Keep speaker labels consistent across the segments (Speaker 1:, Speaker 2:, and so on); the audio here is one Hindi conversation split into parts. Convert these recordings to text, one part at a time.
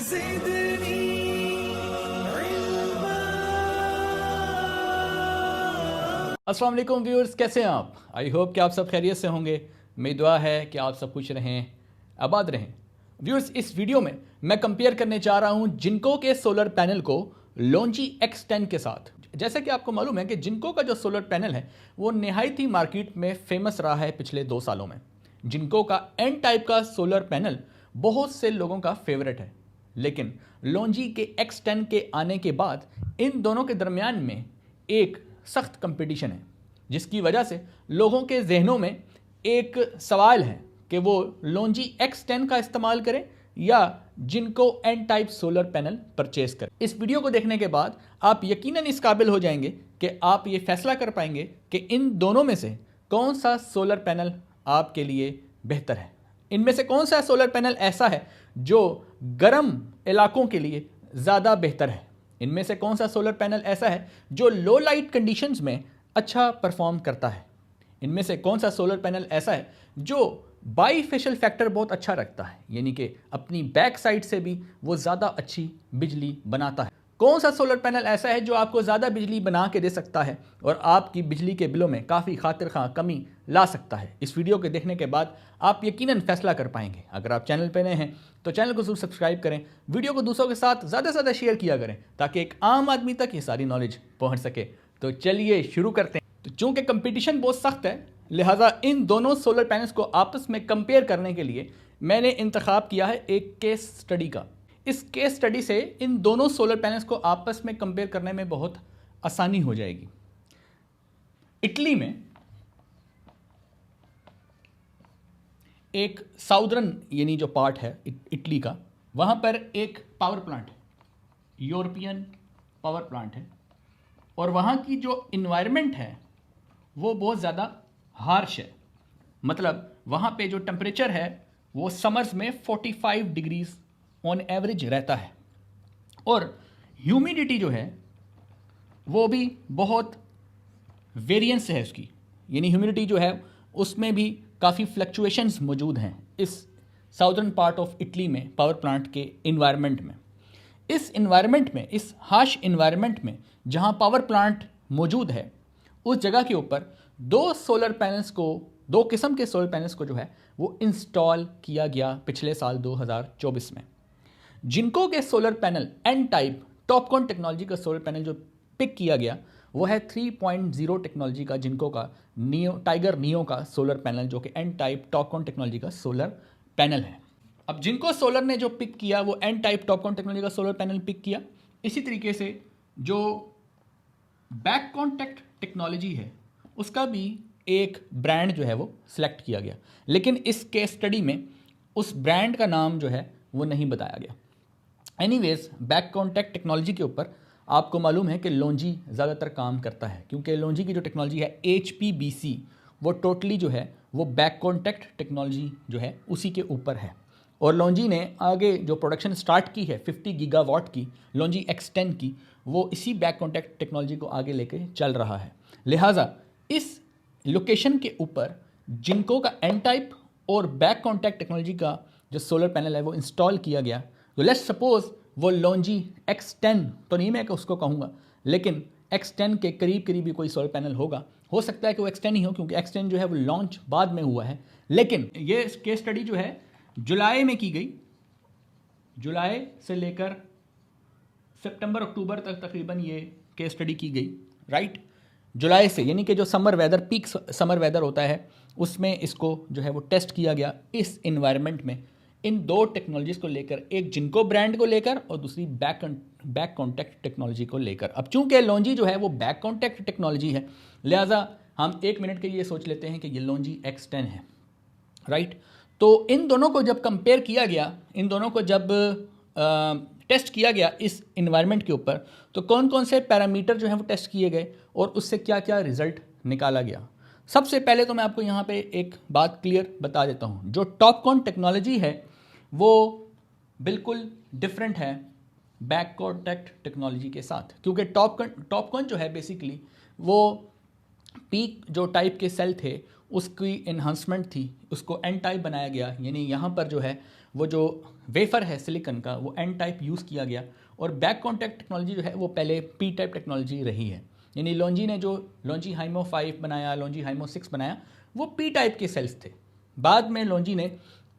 Speaker 1: अस्सलाम वालेकुम व्यूअर्स, कैसे हैं आप? आई होप कि आप सब खैरियत से होंगे। मेरी दुआ है कि आप सब खुश रहें, आबाद रहें। व्यूअर्स, इस वीडियो में मैं कंपेयर करने जा रहा हूं जिनको के सोलर पैनल को लॉन्जी X10 के साथ। जैसे कि आपको मालूम है कि जिनको का जो सोलर पैनल है वो निहायत ही मार्केट में फेमस रहा है पिछले 2 सालों में। जिनको का एन टाइप का सोलर पैनल बहुत से लोगों का फेवरेट है, लेकिन लॉन्जी के X10 के आने के बाद इन दोनों के दरमियान में एक सख्त कंपटीशन है, जिसकी वजह से लोगों के जहनों में एक सवाल है कि वो लॉन्जी X10 का इस्तेमाल करें या जिनको N type solar panel purchase करें। इस वीडियो को देखने के बाद आप यकीनन इस काबिल हो जाएंगे कि आप ये फैसला कर पाएंगे कि इन दोनों में से कौन सा सोलर पैनल आपके लिए बेहतर है। इनमें से कौन सा सोलर पैनल ऐसा है जो गर्म इलाकों के लिए ज़्यादा बेहतर है। इनमें से कौन सा सोलर पैनल ऐसा है जो लो लाइट कंडीशंस में अच्छा परफॉर्म करता है। इनमें से कौन सा सोलर पैनल ऐसा है जो बाईफेशियल फैक्टर बहुत अच्छा रखता है, यानी कि अपनी बैक साइड से भी वो ज़्यादा अच्छी बिजली बनाता है। कौन सा सोलर पैनल ऐसा है जो आपको ज़्यादा बिजली बना के दे सकता है और आपकी बिजली के बिलों में काफ़ी खातिर खां कमी ला सकता है। इस वीडियो के देखने के बाद आप यकीनन फैसला कर पाएंगे। अगर आप चैनल पर नए हैं तो चैनल को ज़रूर सब्सक्राइब करें, वीडियो को दूसरों के साथ ज़्यादा से ज़्यादा शेयर किया करें ताकि एक आम आदमी तक ये सारी नॉलेज पहुँच सके। तो चलिए शुरू करते हैं। तो चूँकि कंपटीशन बहुत सख्त है, लिहाजा इन दोनों सोलर पैनल्स को आपस में कंपेयर करने के लिए मैंने इंतखाब किया है एक केस स्टडी का। इस केस स्टडी से इन दोनों सोलर पैनल्स को आपस में कंपेयर करने में बहुत आसानी हो जाएगी। इटली में एक साउदर्न यानी जो पार्ट है इटली का, वहाँ पर एक पावर प्लांट है, यूरोपियन पावर प्लांट है, और वहाँ की जो इन्वायरमेंट है वो बहुत ज़्यादा हार्श है। मतलब वहाँ पे जो टेम्परेचर है वो समर्स में 45 डिग्रीज ऑन एवरेज रहता है, और ह्यूमिडिटी जो है वो भी बहुत वेरिएंस है उसकी, यानी ह्यूमिडिटी जो है उसमें भी काफ़ी फ्लक्चुएशंस मौजूद हैं इस साउदर्न पार्ट ऑफ इटली में पावर प्लांट के इन्वायरमेंट में। इस इन्वायरमेंट में, इस हार्श इन्वायरमेंट में जहाँ पावर प्लांट मौजूद है, उस जगह के ऊपर दो किस्म के सोलर पैनल्स को जो है वो इंस्टॉल किया गया पिछले साल 2024 में। जिनको के solar panel N type TOPCon technology का सोलर पैनल जो पिक किया गया वो है 3.0 टेक्नोलॉजी का जिनको का टाइगर नियो का सोलर पैनल, जो कि एन टाइप टॉपकॉन टेक्नोलॉजी का सोलर पैनल है। अब जिनको सोलर ने जो पिक किया वो एन टाइप टॉपकॉन टेक्नोलॉजी का सोलर पैनल पिक किया। इसी तरीके से जो बैक कॉन्टैक्ट टेक्नोलॉजी है उसका भी एक ब्रांड जो है वो सिलेक्ट किया गया, लेकिन इस केस स्टडी में उस ब्रांड का नाम जो है वो नहीं बताया गया। एनीवेज, बैक कॉन्टैक्ट टेक्नोलॉजी के ऊपर आपको मालूम है कि लॉन्जी ज़्यादातर काम करता है, क्योंकि लॉन्जी की जो टेक्नोलॉजी है HPBC वो टोटली जो है वो बैक कॉन्टैक्ट टेक्नोलॉजी जो है उसी के ऊपर है। और लॉन्जी ने आगे जो प्रोडक्शन स्टार्ट की है 50 गीगावाट की लॉन्जी X10 की, वो इसी बैक कॉन्टैक्ट टेक्नोलॉजी को आगे लेके चल रहा है। लिहाजा इस लोकेशन के ऊपर जिनको का एन टाइप और बैक कॉन्टैक्ट टेक्नोलॉजी का जो सोलर पैनल है वो इंस्टॉल किया गया। तो लेट्स सपोज वो लॉन्जी X10 तो नहीं मैं उसको कहूँगा, लेकिन X10 के करीब करीब भी कोई सोलर पैनल होगा। हो सकता है कि वो X10 ही हो, क्योंकि X10 जो है वो लॉन्च बाद में हुआ है। लेकिन ये केस स्टडी जो है जुलाई में की गई, जुलाई से लेकर सितंबर अक्टूबर तक तकरीबन ये केस स्टडी की गई, राइट। जुलाई से, यानी कि जो summer weather, peak summer weather होता है, उसमें इसको जो है वो टेस्ट किया गया इस इन्वायरमेंट में, इन दो टेक्नोलॉजीज़ को लेकर, एक जिनको ब्रांड को लेकर और दूसरी बैक कॉन्टैक्ट टेक्नोलॉजी को लेकर। अब चूंकि लॉन्जी जो है वो बैक कॉन्टैक्ट टेक्नोलॉजी है, लिहाजा हम 1 मिनट के लिए सोच लेते हैं कि ये लॉन्जी X10 है, राइट। तो इन दोनों को जब कंपेयर किया गया, इन दोनों को जब टेस्ट किया गया इस इन्वायरमेंट के ऊपर, तो कौन कौन से पैरामीटर जो हैं वो टेस्ट किए गए और उससे क्या क्या रिजल्ट निकाला गया। सबसे पहले तो मैं आपको यहाँ पे एक बात क्लियर बता देता हूँ, जो टॉपकॉन टेक्नोलॉजी है वो बिल्कुल डिफरेंट है बैक कॉन्टैक्ट टेक्नोलॉजी के साथ, क्योंकि टॉपकॉन जो है बेसिकली वो पीक जो टाइप के सेल थे उसकी इन्हांसमेंट थी, उसको एन टाइप बनाया गया, यानी यहाँ पर जो है वो जो वेफर है सिलिकॉन का वो एन टाइप यूज़ किया गया, और बैक कॉन्टैक्ट टेक्नोलॉजी जो है वो पहले पी टाइप टेक्नोलॉजी रही है। यानी लॉन्जी ने जो लॉन्जी हाइमो 5 बनाया, लॉन्जी हाइमो 6 बनाया, वो पी टाइप के सेल्स थे। बाद में लॉन्जी ने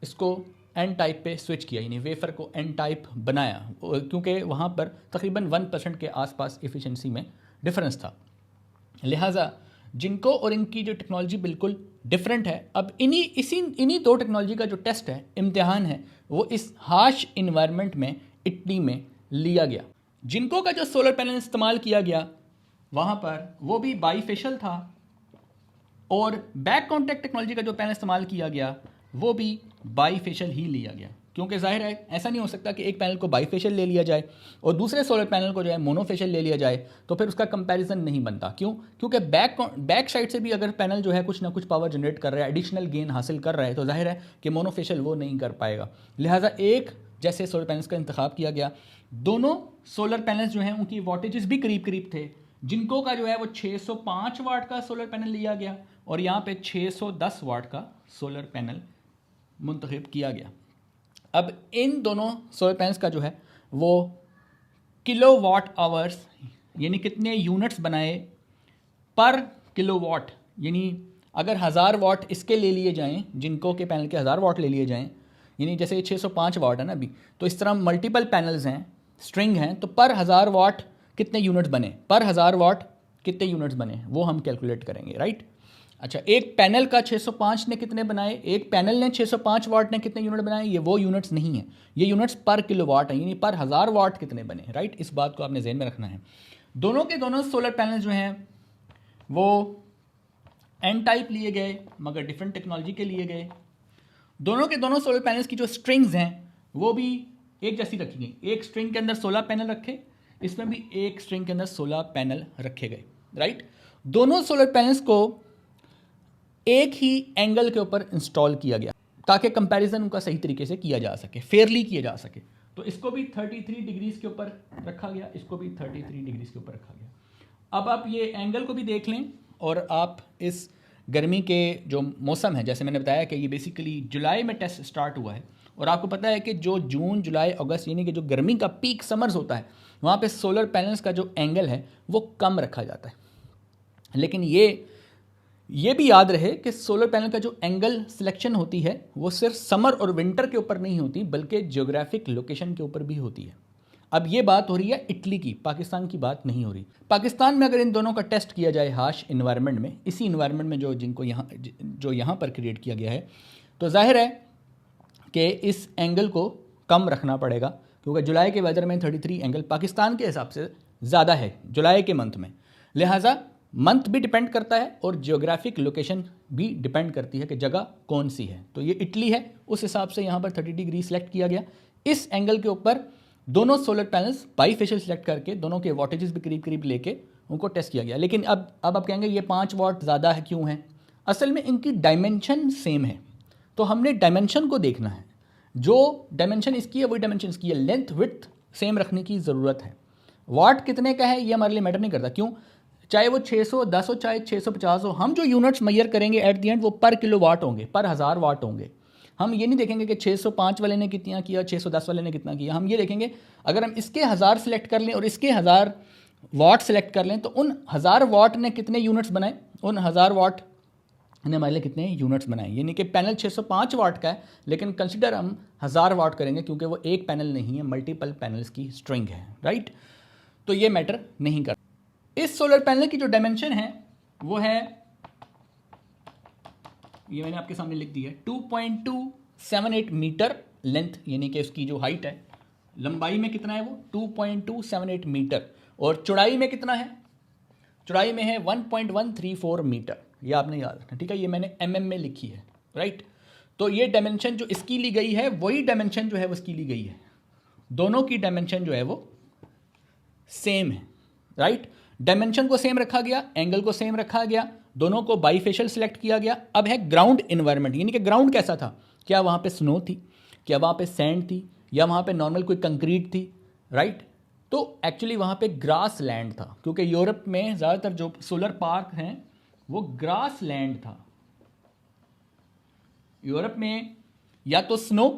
Speaker 1: इसको एन टाइप पे स्विच किया, यानी वेफर को एन टाइप बनाया, क्योंकि वहाँ पर तकरीबन 1% के आसपास एफिशिएंसी में डिफरेंस था। लिहाजा जिनको और इनकी जो टेक्नोलॉजी बिल्कुल डिफरेंट है। अब इन्हीं दो टेक्नोलॉजी का जो टेस्ट है, इम्तिहान है, वो इस हार्श इन्वायरमेंट में इटली में लिया गया। जिनको का जो सोलर पैनल इस्तेमाल किया गया वहाँ पर वो भी बाईफेशियल था, और बैक कॉन्टैक्ट टेक्नोलॉजी का जो पैनल इस्तेमाल किया गया वो भी बाईफेशियल ही लिया गया, क्योंकि जाहिर है ऐसा नहीं हो सकता कि एक पैनल को बाईफेशियल ले लिया जाए और दूसरे सोलर पैनल को जो है मोनोफेशियल ले लिया जाए, तो फिर उसका कंपैरिजन नहीं बनता। क्यों? क्योंकि बैक साइड से भी अगर पैनल जो है कुछ ना कुछ पावर जनरेट कर रहा है, एडिशनल गेन हासिल कर रहा है, तो जाहिर है कि मोनोफेशियल वो नहीं कर पाएगा। लिहाजा एक जैसे सोलर पैनल्स का इंतखाब किया गया। दोनों सोलर पैनल्स जो हैं उनकी वोल्टेजेस भी करीब करीब थे। जिनको का जो है वो 605 वाट का सोलर पैनल लिया गया, और यहाँ पे 610 वाट का सोलर पैनल मुंतखब किया गया। अब इन दोनों सोलर पैनल्स का जो है वो किलोवाट आवर्स, यानी कितने यूनिट्स बनाए पर किलोवाट, यानी अगर 1000 वाट इसके ले लिए जाएं, जिनको के पैनल के 1000 वाट ले लिए जाएं, यानी जैसे 605 वाट है ना अभी, तो इस तरह मल्टीपल पैनल्स हैं, स्ट्रिंग हैं, तो पर 1000 वाट कितने यूनिट्स बने, पर 1000 वाट कितने यूनिट्स बने, वो हम कैलकुलेट करेंगे, राइट। अच्छा, एक पैनल का 605 ने कितने बनाए, एक पैनल ने 605 वाट ने कितने यूनिट बनाए, ये वो यूनिट्स नहीं है, ये यूनिट्स पर किलोवाट है, यानी पर 1000 वाट कितने बने, राइट। इस बात को आपने ज़हन में रखना है। दोनों के दोनों सोलर पैनल जो हैं वो एन टाइप लिए गए, मगर डिफरेंट टेक्नोलॉजी के लिए गए। दोनों के दोनों सोलर पैनल्स की जो स्ट्रिंग्स हैं वो भी एक जैसी रखी गई। एक स्ट्रिंग के अंदर 16 पैनल रखे, इसमें भी एक स्ट्रिंग के अंदर 16 पैनल रखे गए, राइट। दोनों सोलर पैनल्स को एक ही एंगल के ऊपर इंस्टॉल किया गया ताकि कंपैरिजन उनका सही तरीके से किया जा सके, फेयरली किया जा सके। तो इसको भी 33 डिग्रीज के ऊपर रखा गया, इसको भी 33 डिग्रीज के ऊपर रखा गया। अब आप ये एंगल को भी देख लें, और आप इस गर्मी के जो मौसम है, जैसे मैंने बताया कि ये बेसिकली जुलाई में टेस्ट स्टार्ट हुआ है, और आपको पता है कि जो जून जुलाई अगस्त यानी कि जो गर्मी का पीक समर्स होता है, वहाँ पे सोलर पैनल्स का जो एंगल है वो कम रखा जाता है। लेकिन ये भी याद रहे कि सोलर पैनल का जो एंगल सिलेक्शन होती है वो सिर्फ समर और विंटर के ऊपर नहीं होती, बल्कि ज्योग्राफिक लोकेशन के ऊपर भी होती है। अब ये बात हो रही है इटली की, पाकिस्तान की बात नहीं हो रही। पाकिस्तान में अगर इन दोनों का टेस्ट किया जाए हार्श इन्वायरमेंट में, इसी इन्वायरमेंट में जो यहाँ पर क्रिएट किया गया है, तो जाहिर है कि इस एंगल को कम रखना पड़ेगा, क्योंकि जुलाई के वेदर में 33 एंगल पाकिस्तान के हिसाब से ज़्यादा है जुलाई के मंथ में। लिहाजा मंथ भी डिपेंड करता है और जियोग्राफिक लोकेशन भी डिपेंड करती है कि जगह कौन सी है। तो ये इटली है, उस हिसाब से यहाँ पर 30 डिग्री सेलेक्ट किया गया। इस एंगल के ऊपर दोनों सोलर पैनल्स बाईफेशियल सेलेक्ट करके दोनों के वोल्टेजेस भी करीब करीब लेके उनको टेस्ट किया गया। लेकिन अब आप कहेंगे ये 5 वाट ज़्यादा है, क्यों है? असल में इनकी डायमेंशन सेम है, तो हमने डायमेंशन को देखना है। जो डायमेंशन इसकी है वही डायमेंशन इसकी है, लेंथ विड्थ सेम रखने की ज़रूरत है। वाट कितने का है ये हमारे लिए मैटर नहीं करता, क्यों? चाहे वो 610 हो चाहे 650 हो, हम जो यूनिट्स मेजर करेंगे एट द एंड वो पर किलो वाट होंगे, पर 1000 वाट होंगे। हम ये नहीं देखेंगे कि 605 वाले ने कितना किया, 610 वाले ने कितना किया। हम ये देखेंगे अगर हम इसके 1000 सेलेक्ट कर लें और इसके 1000 वाट सेलेक्ट कर लें, तो उन 1000 वाट ने कितने यूनिट्स बनाए, उन 1000 वाट ने हमारे लिए कितने यूनिट्स बनाए। यानी कि पैनल 605 वाट का है, लेकिन कंसिडर हम 1000 वाट करेंगे, क्योंकि वो एक पैनल नहीं है, मल्टीपल पैनल्स की स्ट्रिंग है, राइट। तो ये मैटर नहीं करता। इस सोलर पैनल की जो डायमेंशन है वो है, ये मैंने आपके सामने लिख दी है, 2.278 मीटर लेंथ, यानी कि उसकी जो हाइट है, लंबाई में कितना है वो 2.278 मीटर, और चौड़ाई में कितना है, चौड़ाई में है 1.134 मीटर। ये आपने याद रखना, ठीक है। ये मैंने mm में लिखी है, राइट। तो ये डायमेंशन जो इसकी ली गई है वही डायमेंशन जो है वो इसकी ली गई है। दोनों की डायमेंशन जो है वो सेम है, राइट। डायमेंशन को सेम रखा गया, एंगल को सेम रखा गया, दोनों को बाईफेशियल सिलेक्ट किया गया। अब है ग्राउंड इन्वायरमेंट, यानी कि ग्राउंड कैसा था, क्या वहाँ पे स्नो थी, क्या वहाँ पे सैंड थी, या वहाँ पे नॉर्मल कोई कंक्रीट थी, राइट। तो एक्चुअली वहाँ पे ग्रास लैंड था, क्योंकि यूरोप में ज़्यादातर जो सोलर पार्क हैं वो ग्रास लैंड था। यूरोप में या तो स्नो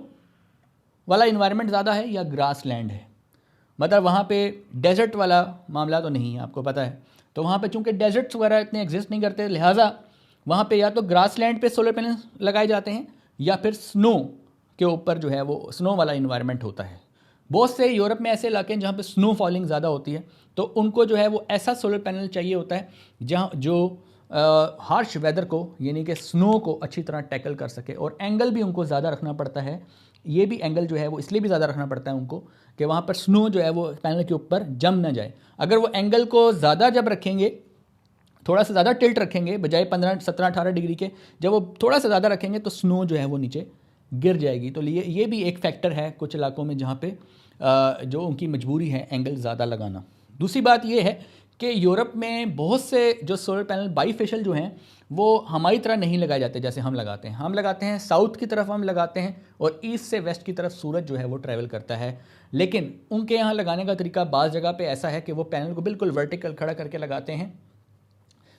Speaker 1: वाला इन्वायरमेंट ज़्यादा है या ग्रास लैंड है? मतलब वहाँ पे डेजर्ट वाला मामला तो नहीं है, आपको पता है। तो वहाँ पे चूंकि डेजर्ट्स वगैरह इतने एग्जिस्ट नहीं करते, लिहाजा वहाँ पे या तो ग्रास लैंड पे सोलर पैनल लगाए जाते हैं या फिर स्नो के ऊपर जो है वो स्नो वाला इन्वायरमेंट होता है। बहुत से यूरोप में ऐसे इलाके हैं जहाँ पे स्नो फॉलिंग ज़्यादा होती है, तो उनको जो है वो ऐसा सोलर पैनल चाहिए होता है जहाँ जो हार्श वेदर को यानी कि स्नो को अच्छी तरह टैकल कर सके। और एंगल भी उनको ज़्यादा रखना पड़ता है। ये भी एंगल जो है वो इसलिए भी ज़्यादा रखना पड़ता है उनको कि वहाँ पर स्नो जो है वो पैनल के ऊपर जम ना जाए। अगर वो एंगल को ज़्यादा जब रखेंगे, थोड़ा सा ज़्यादा टिल्ट रखेंगे, बजाय 15, 17, 18 डिग्री के, जब वो थोड़ा सा ज़्यादा रखेंगे तो स्नो जो है वो नीचे गिर जाएगी। तो ये भी एक फैक्टर है कुछ इलाकों में जहाँ पे जो उनकी मजबूरी है एंगल ज़्यादा लगाना। दूसरी बात ये है कि यूरोप में बहुत से जो सोलर पैनल बाईफेशियल जो हैं वो हमारी तरह नहीं लगाए जाते जैसे हम लगाते हैं। हम लगाते हैं साउथ की तरफ हम लगाते हैं और ईस्ट से वेस्ट की तरफ सूरज जो है वो ट्रैवल करता है। लेकिन उनके यहाँ लगाने का तरीका बाज़ जगह पे ऐसा है कि वो पैनल को बिल्कुल वर्टिकल खड़ा करके लगाते हैं,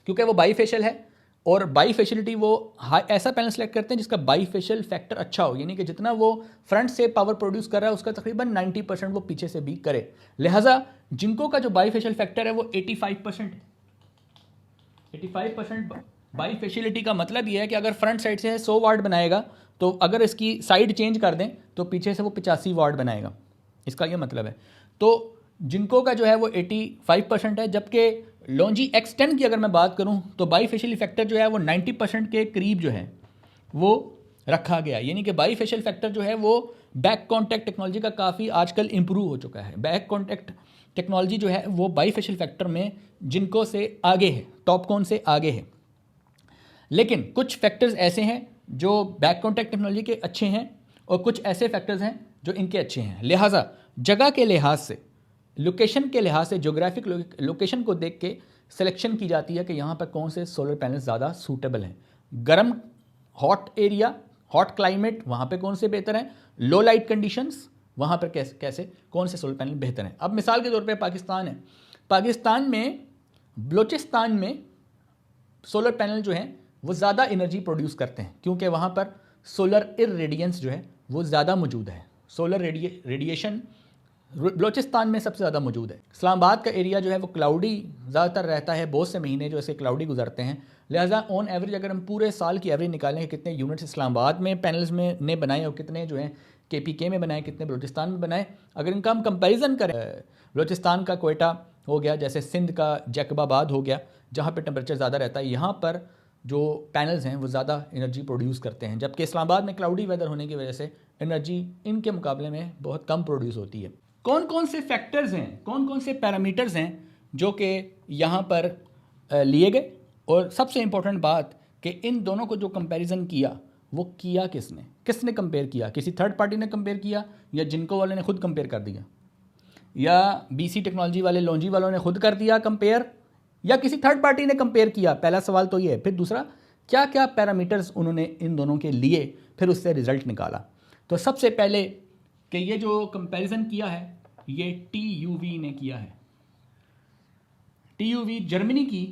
Speaker 1: क्योंकि वो बाईफेशियल है। और बाईफेशियलिटी वो ऐसा पैनल सेलेक्ट करते हैं जिसका बाईफेशियल फैक्टर अच्छा हो, यानी कि जितना वो फ्रंट से पावर प्रोड्यूस कर रहा है उसका तकरीबन 90% वो पीछे से भी करे। लिहाजा जिनको का जो बाईफेशियल फैक्टर है वो 85% है। 85% बाईफेशियलिटी का मतलब ये है कि अगर फ्रंट साइड से 100 वाट बनाएगा तो अगर इसकी साइड चेंज कर दें तो पीछे से वो 85 वाट बनाएगा, इसका ये मतलब है। तो जिनको का जो है वो 85% है, जबकि लॉन्जी X10 की अगर मैं बात करूं तो बाईफेशियल फैक्टर जो है वो 90% के करीब जो है वो रखा गया। यानी कि बाईफेशियल फैक्टर जो है वो बैक कॉन्टैक्ट टेक्नोलॉजी का काफ़ी आजकल इंप्रूव हो चुका है। बैक कॉन्टैक्ट टेक्नोलॉजी जो है वो बाईफेशियल फैक्टर में जिनको से आगे है, टॉपकॉन से आगे है। लेकिन कुछ फैक्टर्स ऐसे हैं जो बैक कॉन्टैक्ट टेक्नोलॉजी के अच्छे हैं और कुछ ऐसे फैक्टर्स हैं जो इनके अच्छे हैं। लिहाजा जगह के लिहाज से, लोकेशन के लिहाज से, जोग्राफिक लोकेशन को देख के सिलेक्शन की जाती है कि यहाँ पर कौन से सोलर पैनल ज़्यादा सूटेबल हैं। गर्म हॉट एरिया, हॉट क्लाइमेट, वहाँ पे कौन से बेहतर हैं। लो लाइट कंडीशंस, वहाँ पर कैसे कौन से सोलर पैनल बेहतर हैं। अब मिसाल के तौर पे पाकिस्तान है, पाकिस्तान में बलूचिस्तान में सोलर पैनल जो हैं वो ज़्यादा एनर्जी प्रोड्यूस करते हैं, क्योंकि वहाँ पर सोलर इरेडियंस जो है वो ज़्यादा मौजूद है। सोलर रेडिएशन बलूचिस्तान में सबसे ज़्यादा मौजूद है। इस्लामाबाद का एरिया जो है वो क्लाउडी ज़्यादातर रहता है, बहुत से महीने जो ऐसे क्लाउडी गुजरते हैं। लिहाजा ऑन एवरेज अगर हम पूरे साल की एवरेज निकालें कि कितने यूनिट्स इस्लामाबाद में पैनल्स में ने बनाए और कितने जो हैं KPK में बनाए, कितने बलूचिस्तान में बनाए, अगर इनका हम कंपेरिजन करें, बलूचिस्तान का कोयटा हो गया, जैसे सिंध का जैकबाबाद हो गया जहाँ पर टेम्परेचर ज़्यादा रहता है, यहाँ पर जो पैनल्स हैं वो ज़्यादा एनर्जी प्रोड्यूस करते हैं। जबकि इस्लामाबाद में क्लाउडी वेदर होने की वजह से एनर्जी इनके मुकाबले में बहुत कम प्रोड्यूस होती है। कौन कौन से फैक्टर्स हैं, कौन कौन से पैरामीटर्स हैं जो कि यहाँ पर लिए गए, और सबसे इम्पोर्टेंट बात कि इन दोनों को जो कंपैरिजन किया वो किया किसने कंपेयर किया। किसी थर्ड पार्टी ने कंपेयर किया या जिनको वाले ने खुद कंपेयर कर दिया, या BC टेक्नोलॉजी वाले लॉन्जी वालों ने खुद कर दिया कंपेयर, या किसी थर्ड पार्टी ने कंपेयर किया। पहला सवाल तो ये है। फिर दूसरा, क्या क्या पैरामीटर्स उन्होंने इन दोनों के लिए फिर उससे रिजल्ट निकाला। तो सबसे पहले कि ये जो कंपैरिजन किया है ये TUV ने किया है। TUV जर्मनी की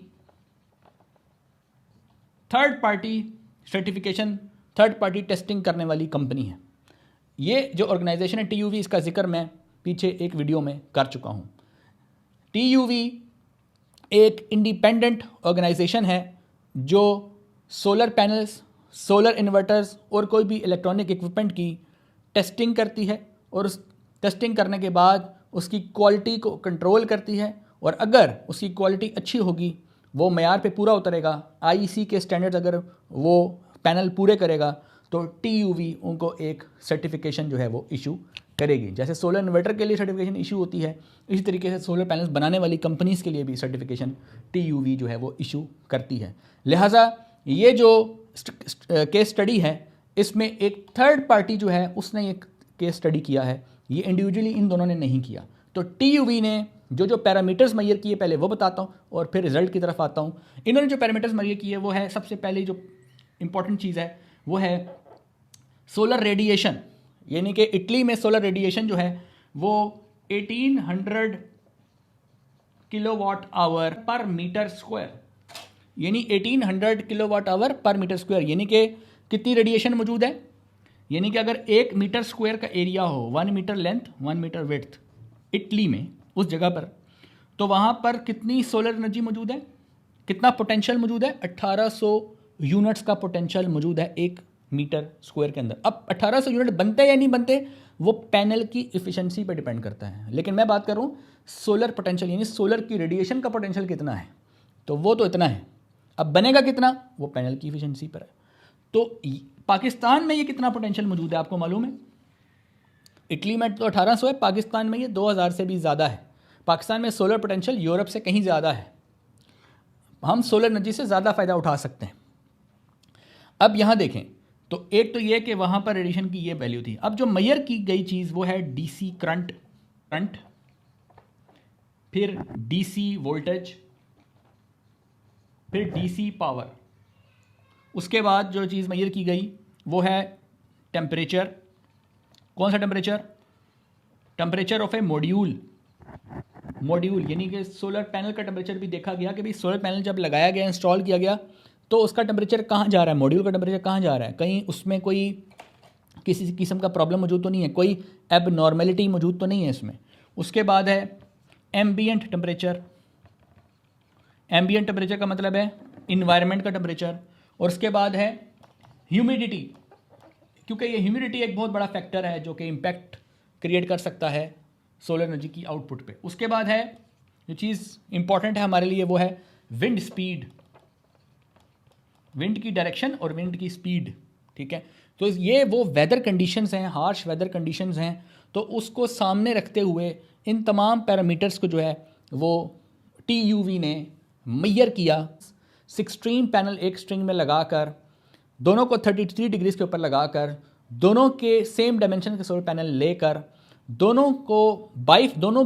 Speaker 1: third party certification, third party testing करने वाली कंपनी है। ये जो ऑर्गेनाइजेशन है TUV, इसका जिक्र मैं पीछे एक वीडियो में कर चुका हूँ। TUV एक इंडिपेंडेंट ऑर्गेनाइजेशन है जो सोलर पैनल्स, सोलर इन्वर्टर्स और कोई भी इलेक्ट्रॉनिक इक्विपमेंट की टेस्टिंग करती है और उस टेस्टिंग करने के बाद उसकी क्वालिटी को कंट्रोल करती है। और अगर उसकी क्वालिटी अच्छी होगी, वो मेयार पे पूरा उतरेगा, IEC के स्टैंडर्ड्स अगर वो पैनल पूरे करेगा, तो TUV उनको एक सर्टिफिकेशन जो है वो इशू करेगी। जैसे सोलर इन्वर्टर के लिए सर्टिफिकेशन इशू होती है, इसी तरीके से सोलर पैनल्स बनाने वाली कंपनीज़ के लिए भी सर्टिफिकेशन TUV जो है वो इशू करती है। लिहाजा ये जो केस स्टडी है इसमें एक थर्ड पार्टी जो है उसने एक केस स्टडी किया है, ये इंडिविजुअली इन दोनों ने नहीं किया। तो TUV ने जो पैरामीटर्स मैयर किए पहले वो बताता हूँ और फिर रिजल्ट की तरफ आता हूँ। इन्होंने जो पैरामीटर्स मैयर किए वो है, सबसे पहले जो इंपॉर्टेंट चीज़ है वो है सोलर रेडिएशन। यानी कि इटली में सोलर रेडिएशन जो है वो 1800 किलोवाट आवर पर मीटर स्क्वायर, यानी 1800 किलोवाट आवर पर मीटर स्क्वायर, यानी कि कितनी रेडिएशन मौजूद है, यानी कि अगर 1 मीटर स्क्वायर का एरिया हो, 1 meter length 1 meter width Italy में उस जगह पर, तो वहाँ पर कितनी सोलर एनर्जी मौजूद है, कितना पोटेंशियल मौजूद है? 1800 यूनिट्स का पोटेंशियल मौजूद है 1 मीटर स्क्वायर के अंदर। अब 1800 यूनिट बनते हैं या नहीं बनते, वो पैनल की इफिशिएंसी पर डिपेंड करता है। लेकिन मैं बात कर रहा हूँ सोलर पोटेंशियल, यानी सोलर की रेडिएशन का पोटेंशियल कितना है, तो वो तो इतना है। अब बनेगा कितना, वो पैनल की इफिशिएंसी पर है। तो पाकिस्तान में ये कितना पोटेंशियल मौजूद है आपको मालूम है? इटली में तो 1800 है, पाकिस्तान में ये 2000 से भी ज़्यादा है। पाकिस्तान में सोलर पोटेंशियल यूरोप से कहीं ज़्यादा है। हम सोलर एनर्जी से ज़्यादा फ़ायदा उठा सकते हैं। अब यहाँ देखें, तो एक तो ये कि वहाँ पर रेडिएशन की ये वैल्यू थी। अब जो मेजर की गई चीज़ वो है डीसी करंट, फिर डीसी वोल्टेज, फिर डीसी पावर। उसके बाद जो चीज़ मेजर की गई वो है टेम्परेचर। कौन सा temperature? Temperature of A module. यानी कि सोलर पैनल का टेम्परेचर भी देखा गया कि भाई सोलर पैनल जब लगाया गया, इंस्टॉल किया गया, तो उसका टेम्परेचर कहाँ जा रहा है, मॉड्यूल का टेम्परेचर कहाँ जा रहा है, कहीं उसमें कोई किसी किस्म का प्रॉब्लम मौजूद तो नहीं है, कोई एबनॉर्मेलिटी मौजूद तो नहीं है इसमें। उसके बाद है एम्बियंट टेम्परेचर। एम्बियंट टेम्परेचर का मतलब है इन्वायरमेंट का टेम्परेचर। और उसके बाद है ह्यूमिडिटी, क्योंकि ये ह्यूमिडिटी एक बहुत बड़ा फैक्टर है जो कि इम्पैक्ट क्रिएट कर सकता है सोलर एनर्जी की आउटपुट पे। उसके बाद है जो चीज़ इंपॉर्टेंट है हमारे लिए वो है विंड स्पीड, विंड की डायरेक्शन और विंड की स्पीड। ठीक है, तो ये वो वेदर कंडीशंस हैं, हार्श वेदर कंडीशंस हैं, तो उसको सामने रखते हुए इन तमाम पैरामीटर्स को जो है वो TUV ने मेजर किया। 16 पैनल एक स्ट्रिंग में लगाकर, दोनों को 33 डिग्रीज के ऊपर लगाकर, दोनों के सेम डायमेंशन के सोलर पैनल लेकर, दोनों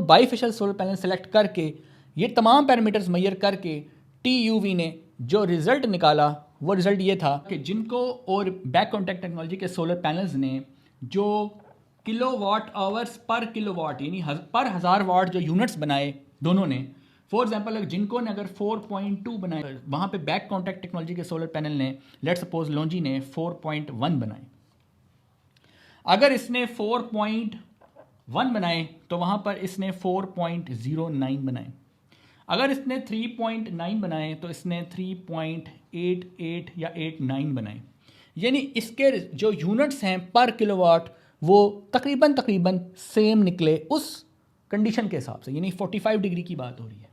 Speaker 1: बाईफेशियल सोलर पैनल सेलेक्ट करके, ये तमाम पैरामीटर्स मेजर करके TUV ने जो रिजल्ट निकाला वो रिजल्ट ये था कि जिनको और बैक कॉन्टैक्ट टेक्नोलॉजी के सोलर पैनल्स ने जो किलोवाट आवर्स पर किलोवाट यानी पर 1000 वाट जो यूनिट्स बनाए दोनों ने, फॉर एग्जाम्पल जिनको ने अगर 4.2 बनाए, वहाँ पे बैक कॉन्टैक्ट टेक्नोलॉजी के सोलर पैनल ने, लेट्स सपोज लॉन्जी ने 4.1 बनाए। अगर इसने 4.1 बनाए तो वहाँ पर इसने 4.09 बनाए। अगर इसने 3.9 बनाए तो इसने 3.88 या 89 बनाए। यानी इसके जो यूनिट्स हैं पर किलोवाट वो तकरीबन सेम निकले उस कंडीशन के हिसाब से। यानी 45 डिग्री की बात हो रही है,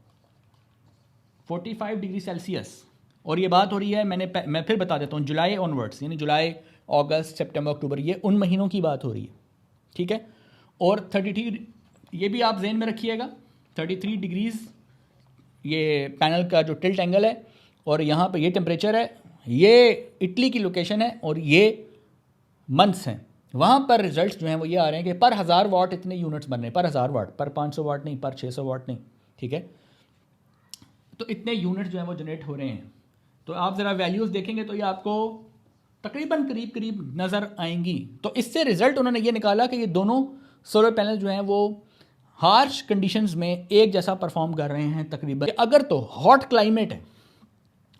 Speaker 1: 45 डिग्री सेल्सियस। और ये बात हो रही है, मैं फिर बता देता हूँ, जुलाई ऑनवर्ड्स, यानी जुलाई, अगस्त, सितंबर, अक्टूबर, ये उन महीनों की बात हो रही है। ठीक है, और 33 ये भी आप जहन में रखिएगा, 33 डिग्रीज ये पैनल का जो टिल्ट एंगल है, और यहाँ पे ये टेम्परेचर है, ये इटली की लोकेशन है, और ये मंथ्स हैं। वहाँ पर रिजल्ट्स जो हैं वो ये आ रहे हैं कि पर 1000 वाट इतने यूनिट्स बन रहे हैं, पर 1000 वाट, पर 500 वाट नहीं, पर 600 वाट नहीं। ठीक है, तो इतने यूनिट जो हैं वो जनरेट हो रहे हैं। तो आप ज़रा वैल्यूज़ देखेंगे तो ये आपको तकरीबन करीब नज़र आएंगी। तो इससे रिज़ल्ट उन्होंने ये निकाला कि ये दोनों सोलर पैनल जो हैं वो हार्श कंडीशंस में एक जैसा परफॉर्म कर रहे हैं तकरीबन। अगर तो हॉट क्लाइमेट है,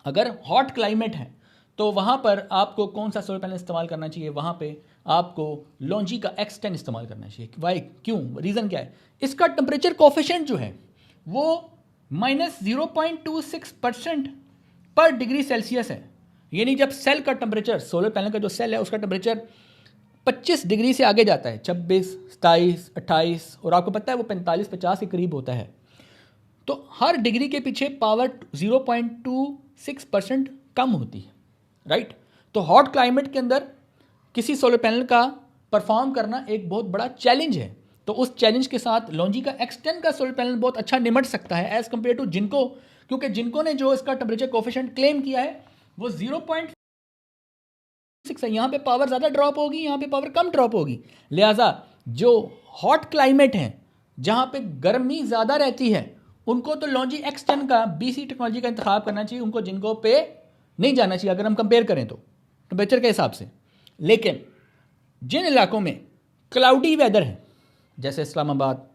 Speaker 1: अगर हॉट क्लाइमेट है तो वहाँ पर आपको कौन सा सोलर पैनल इस्तेमाल करना चाहिए? वहाँ पे आपको लॉन्जी का X10 इस्तेमाल करना चाहिए। वाई, क्यों, रीज़न क्या है? इसका टेम्परेचर कोफिशिएंट जो है वो -0.26% पर डिग्री सेल्सियस है। यानी जब सेल का टेम्परेचर, सोलर पैनल का जो सेल है उसका टेम्परेचर 25 डिग्री से आगे जाता है, 26, 27, 28, और आपको पता है वो 45-50 के करीब होता है, तो हर डिग्री के पीछे पावर 0.26% कम होती है, राइट। तो हॉट क्लाइमेट के अंदर किसी सोलर पैनल का परफॉर्म करना एक बहुत बड़ा चैलेंज है। तो उस चैलेंज के साथ लॉन्जी का X10 का सोलर पैनल बहुत अच्छा निमट सकता है एज़ कम्पेयर टू जिनको, क्योंकि जिनको ने जो इसका टेम्परेचर कोफिशिएंट क्लेम किया है वो 0.6 है। यहाँ पे पावर ज़्यादा ड्रॉप होगी, यहाँ पे पावर कम ड्रॉप होगी। लिहाजा जो हॉट क्लाइमेट है, जहाँ पे गर्मी ज़्यादा रहती है, उनको तो लॉन्जी X10 का BC टेक्नोलॉजी का इंतखाब करना चाहिए, उनको जिनको पे नहीं जाना चाहिए अगर हम कंपेयर करें तो टेम्परेचर के हिसाब से। लेकिन जिन इलाकों में क्लाउडी वेदर है, जैसे इस्लामाबाद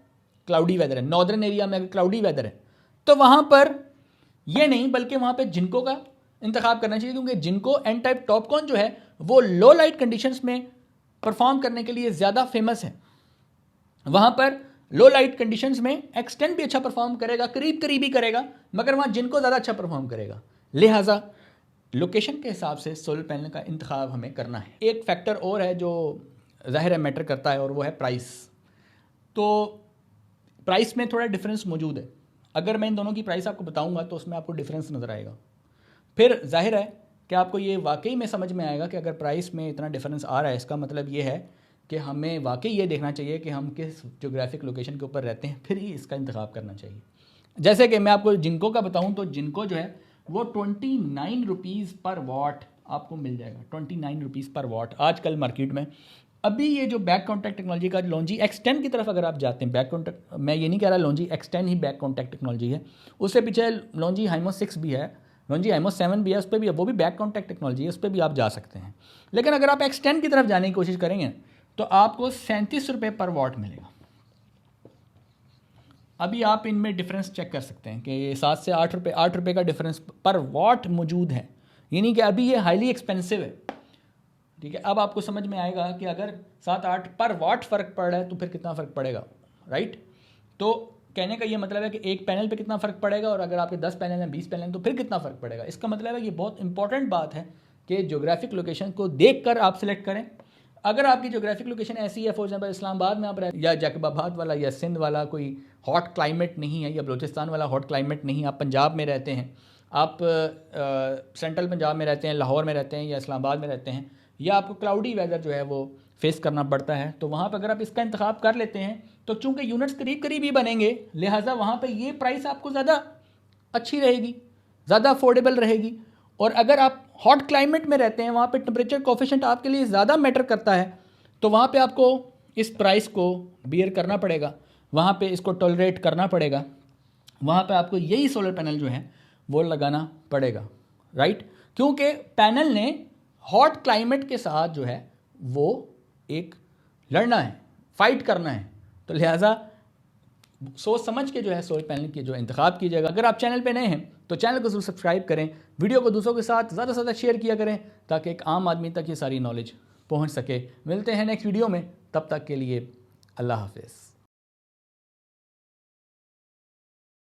Speaker 1: क्लाउडी वेदर है, नॉर्दर्न एरिया में अगर क्लाउडी वेदर है, तो वहाँ पर ये नहीं, बल्कि वहाँ पे जिनको का इंतखाब करना चाहिए, क्योंकि जिनको एन टाइप टॉपकॉन जो है वो लो लाइट कंडीशंस में परफॉर्म करने के लिए ज़्यादा फेमस है। वहाँ पर लो लाइट कंडीशंस में एक्सटेंड भी अच्छा परफॉर्म करेगा, करीब ही करेगा, मगर वहाँ जिनको ज़्यादा अच्छा परफॉर्म करेगा। लिहाजा लोकेशन के हिसाब से सोलर पैनल का इंतखाब हमें करना है। एक फैक्टर और है जो ज़ाहिर है मैटर करता है, और वो है प्राइस। तो प्राइस में थोड़ा डिफरेंस मौजूद है। अगर मैं इन दोनों की प्राइस आपको बताऊंगा तो उसमें आपको डिफरेंस नज़र आएगा। फिर जाहिर है कि आपको ये वाकई में समझ में आएगा कि अगर प्राइस में इतना डिफरेंस आ रहा है, इसका मतलब ये है कि हमें वाकई ये देखना चाहिए कि हम किस जोग्राफिक लोकेशन के ऊपर रहते हैं, फिर ही इसका इंतखाब करना चाहिए। जैसे कि मैं आपको जिनको का बताऊँ तो जिनको जो है वो 29 रुपीज़ पर वाट आपको मिल जाएगा। 29 रुपीज़ पर वाट आजकल मार्केट में। अभी ये जो बैक कॉन्टैक्ट टेक्नोलॉजी का लॉन्जी X10 की तरफ अगर आप जाते हैं, बैक कॉन्टैक्ट, मैं ये नहीं कह रहा लॉन्जी X10 ही बैक कॉन्टैक्ट टेक्नोलॉजी है, उससे पीछे लॉन्जी हाइमो 6 भी है, लॉन्जी हाइमो 7 भी है, उस पर भी वो भी बैक कॉन्टैक्ट टेक्नोलॉजी है, उस पर भी आप जा सकते हैं। लेकिन अगर आप X10 की तरफ जाने की कोशिश करेंगे तो आपको 37 रुपये पर वाट मिलेगा। अभी आप इनमें डिफरेंस चेक कर सकते हैं कि 7 से 8 रुपये का डिफरेंस पर वाट मौजूद है, यानी कि अभी ये हाईली एक्सपेंसिव है। ठीक है, अब आपको समझ में आएगा कि अगर 7-8 पर वाट फ़र्क पड़ रहा है तो फिर कितना फ़र्क पड़ेगा, राइट। तो कहने का ये मतलब है कि एक पैनल पे कितना फ़र्क पड़ेगा, और अगर आपके 10 पैनल हैं, 20 पैनल हैं, तो फिर कितना फ़र्क पड़ेगा। इसका मतलब है ये बहुत इंपॉर्टेंट बात है कि जोग्राफिक लोकेशन को देख कर आप सिलेक्ट करें। अगर आपकी जोग्राफिक लोकेशन ऐसी है, फॉर एग्जाम्पल इस्लामाबाद में आप रहे, या जैकबाबाद वाला या सिंध वाला कोई हॉट क्लाइमेट नहीं है, या बलूचिस्तान वाला हॉट क्लाइमेट नहीं है, आप पंजाब में रहते हैं, आप सेंट्रल पंजाब में रहते हैं, लाहौर में रहते हैं या इस्लामाबाद में रहते हैं, या आपको क्लाउडी वेदर जो है वो फेस करना पड़ता है, तो वहाँ पर अगर आप इसका इंतखाब कर लेते हैं तो चूंकि यूनिट्स करीब ही बनेंगे, लिहाजा वहाँ पर ये प्राइस आपको ज़्यादा अच्छी रहेगी, ज़्यादा अफोर्डेबल रहेगी। और अगर आप हॉट क्लाइमेट में रहते हैं, वहाँ पे टेम्परेचर कोफिशिएंट आपके लिए ज़्यादा मैटर करता है, तो वहाँ पे आपको इस प्राइस को बियर करना पड़ेगा, वहाँ पे इसको टॉलरेट करना पड़ेगा, वहाँ पे आपको यही सोलर पैनल जो है वो लगाना पड़ेगा, राइट। क्योंकि पैनल ने हॉट क्लाइमेट के साथ जो है वो एक लड़ना है, फाइट करना है, तो लिहाजा सोच समझ के जो है सोलर पैनल की जो इंतखाब कीजिएगा। अगर आप चैनल पे नए हैं तो चैनल को जरूर सब्सक्राइब करें, वीडियो को दूसरों के साथ ज़्यादा से ज़्यादा शेयर किया करें ताकि एक आम आदमी तक ये सारी नॉलेज पहुंच सके। मिलते हैं नेक्स्ट वीडियो में, तब तक के लिए अल्लाह हाफिज़।